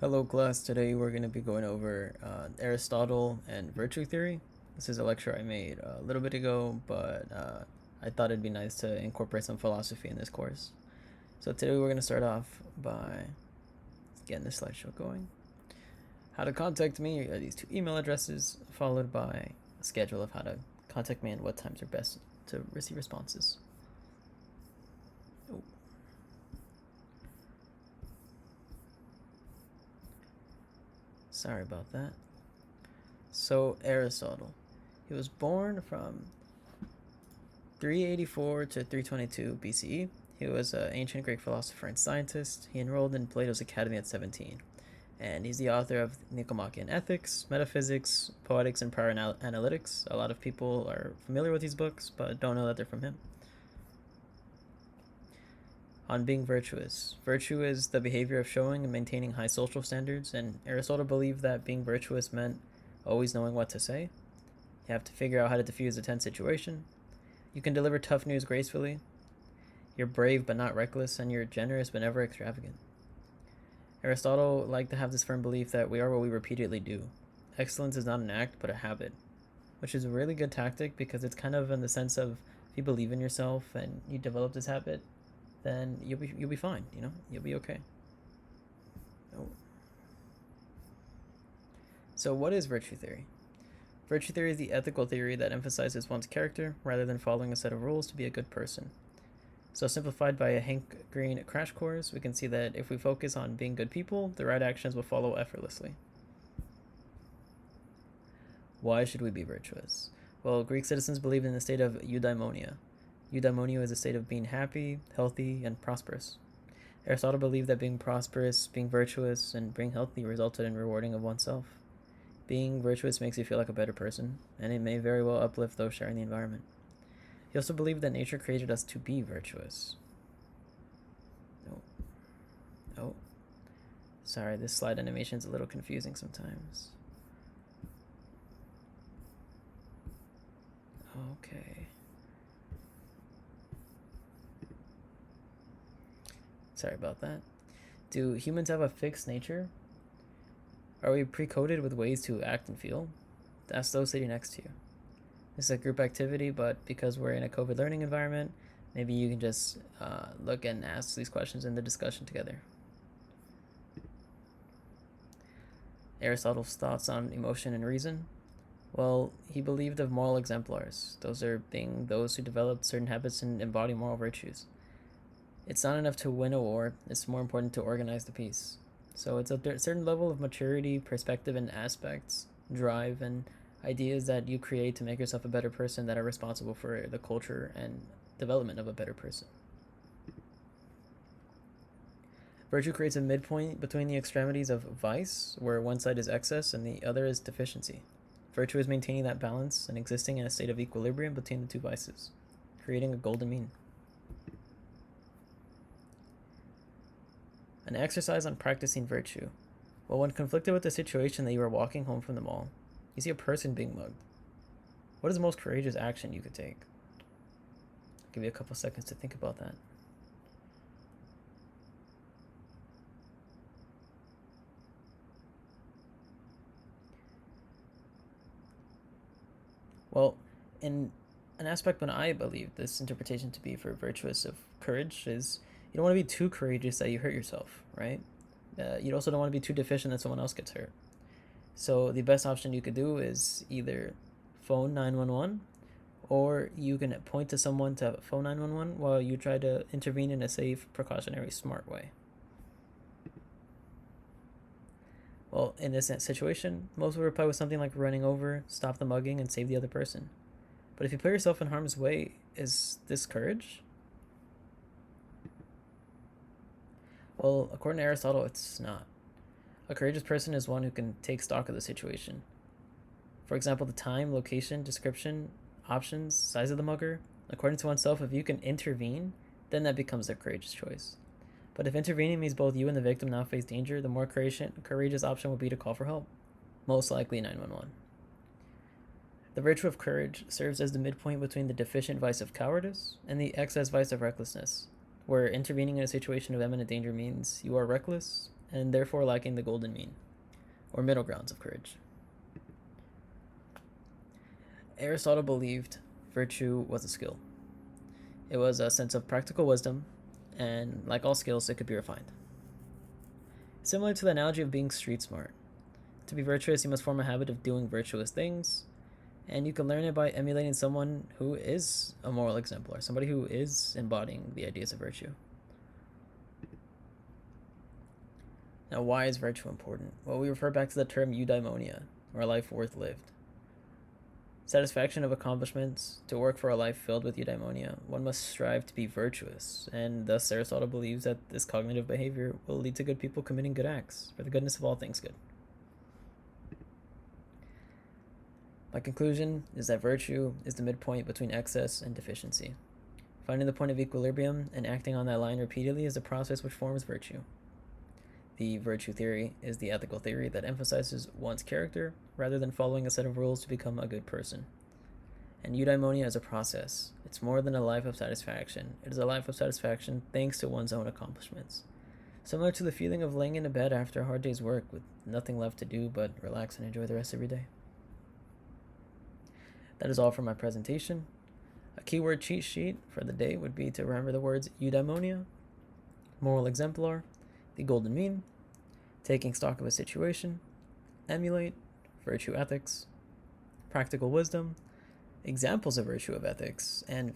Hello class, today we're going to be going over Aristotle and virtue theory. This is a lecture I made a little bit ago, but I thought it'd be nice to incorporate some philosophy in this course. So today we're going to start off by getting the slideshow going. How to contact me are these two email addresses, followed by a schedule of how to contact me and what times are best to receive responses. Sorry about that. So Aristotle, he was born from 384 to 322 BCE. He was an ancient Greek philosopher and scientist. He enrolled in Plato's Academy at 17, and he's the author of Nicomachean Ethics, Metaphysics, Poetics, and Power Analytics. A lot of people are familiar with these books, but don't know that they're from him. On being virtuous. Virtue is the behavior of showing and maintaining high social standards, and Aristotle believed that being virtuous meant always knowing what to say. You have to figure out how to diffuse a tense situation. You can deliver tough news gracefully. You're brave but not reckless, and you're generous but never extravagant. Aristotle liked to have this firm belief that we are what we repeatedly do. Excellence is not an act but a habit, which is a really good tactic because it's kind of in the sense of if you believe in yourself and you develop this habit, then you'll be fine, you'll be okay. Oh. So what is virtue theory? Virtue theory is the ethical theory that emphasizes one's character rather than following a set of rules to be a good person. So simplified by a Hank Green crash course, we can see that if we focus on being good people, the right actions will follow effortlessly. Why should we be virtuous? Well, Greek citizens believed in the state of eudaimonia. Eudaimonia is a state of being happy, healthy, and prosperous. Aristotle believed that being prosperous, being virtuous, and being healthy resulted in rewarding of oneself. Being virtuous makes you feel like a better person, and it may very well uplift those sharing the environment. He also believed that nature created us to be virtuous. Oh. Sorry, this slide animation is a little confusing sometimes. Okay. Sorry about that. Do humans have a fixed nature? Are we pre-coded with ways to act and feel? Ask those sitting next to you. This is a group activity, but because we're in a COVID learning environment, maybe you can just look and ask these questions in the discussion together. Aristotle's thoughts on emotion and reason. Well, he believed of moral exemplars. Those are being those who developed certain habits and embody moral virtues. It's not enough to win a war, it's more important to organize the peace. So it's a certain level of maturity, perspective, and aspects, drive, and ideas that you create to make yourself a better person that are responsible for the culture and development of a better person. Virtue creates a midpoint between the extremities of vice, where one side is excess and the other is deficiency. Virtue is maintaining that balance and existing in a state of equilibrium between the two vices, creating a golden mean. An exercise on practicing virtue. Well, when conflicted with the situation that you are walking home from the mall, you see a person being mugged. What is the most courageous action you could take? I'll give you a couple seconds to think about that. Well, in an aspect when I believe this interpretation to be for virtuous of courage is you don't want to be too courageous that you hurt yourself, right? You also don't want to be too deficient that someone else gets hurt. So the best option you could do is either phone 911 or you can point to someone to phone 911 while you try to intervene in a safe, precautionary, smart way. Well, in this situation, most would reply with something like running over, stop the mugging, and save the other person. But if you put yourself in harm's way, is this courage? Well, according to Aristotle, it's not. A courageous person is one who can take stock of the situation. For example, the time, location, description, options, size of the mugger. According to oneself, if you can intervene, then that becomes their courageous choice. But if intervening means both you and the victim now face danger, the more courageous option would be to call for help. Most likely 911. The virtue of courage serves as the midpoint between the deficient vice of cowardice and the excess vice of recklessness, where intervening in a situation of imminent danger means you are reckless and therefore lacking the golden mean, or middle grounds of courage. Aristotle believed virtue was a skill. It was a sense of practical wisdom, and like all skills, it could be refined. Similar to the analogy of being street smart. To be virtuous, you must form a habit of doing virtuous things, and you can learn it by emulating someone who is a moral exemplar, somebody who is embodying the ideas of virtue. Now, why is virtue important? Well, we refer back to the term eudaimonia, or a life worth lived. Satisfaction of accomplishments, to work for a life filled with eudaimonia, one must strive to be virtuous, and thus Aristotle believes that this cognitive behavior will lead to good people committing good acts, for the goodness of all things good. My conclusion is that virtue is the midpoint between excess and deficiency. Finding the point of equilibrium and acting on that line repeatedly is the process which forms virtue. The virtue theory is the ethical theory that emphasizes one's character rather than following a set of rules to become a good person. And eudaimonia is a process. It's more than a life of satisfaction. It is a life of satisfaction thanks to one's own accomplishments. Similar to the feeling of laying in a bed after a hard day's work with nothing left to do but relax and enjoy the rest of your day. That is all for my presentation. A keyword cheat sheet for the day would be to remember the words eudaimonia, moral exemplar, the golden mean, taking stock of a situation, emulate, virtue ethics, practical wisdom, examples of virtue of ethics, and